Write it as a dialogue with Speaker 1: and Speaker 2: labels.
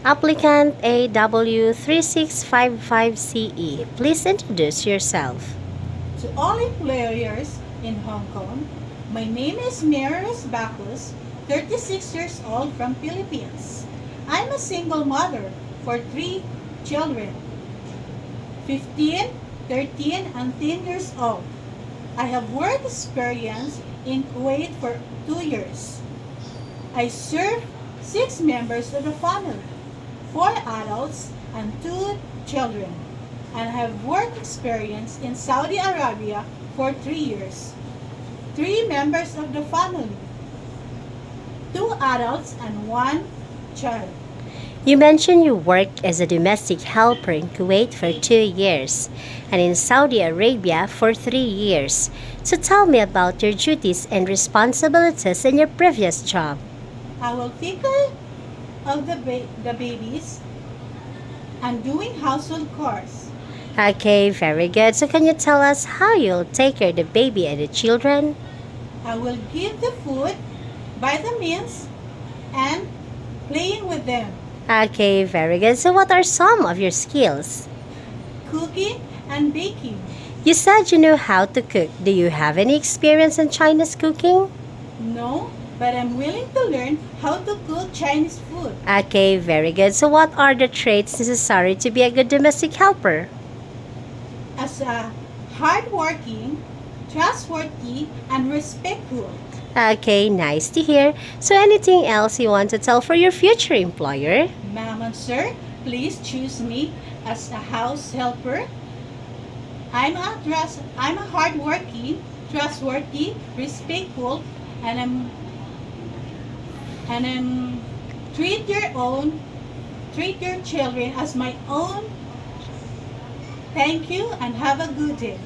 Speaker 1: Applicant AW3655CE. Please introduce yourself.
Speaker 2: To all employers in Hong Kong, my name is Maris Bacus, 36 years old from Philippines. I'm a single mother for 3 children, 15, 13, and 10 years old. I have work experience in Kuwait for 2 years. I serve 6 members of the family, 4 adults and 2 children, and have work experience in Saudi Arabia for 3 years. 3 members of the family, 2 adults and 1 child.
Speaker 1: You mentioned you worked as a domestic helper in Kuwait for 2 years and in Saudi Arabia for 3 years. So tell me about your duties and responsibilities in your previous job.
Speaker 2: I will take care of the babies and doing household chores.
Speaker 1: Okay, very good. So can you tell us how you'll take care of the baby and the children?
Speaker 2: I will give the food, vitamins, and playing with them.
Speaker 1: Okay, very good. So what are some of your skills?
Speaker 2: Cooking and baking.
Speaker 1: You said you know how to cook. Do you have any experience in Chinese cooking?
Speaker 2: No, but I'm willing to learn how to cook Chinese food.
Speaker 1: Okay, very good. So what are the traits necessary to be a good domestic helper?
Speaker 2: As a hardworking, trustworthy, and respectful.
Speaker 1: Okay, nice to hear. So anything else you want to tell for your future employer?
Speaker 2: Ma'am and sir, please choose me as a house helper. I'm a hardworking, trustworthy, respectful, and treat your children as my own. Thank you and have a good day.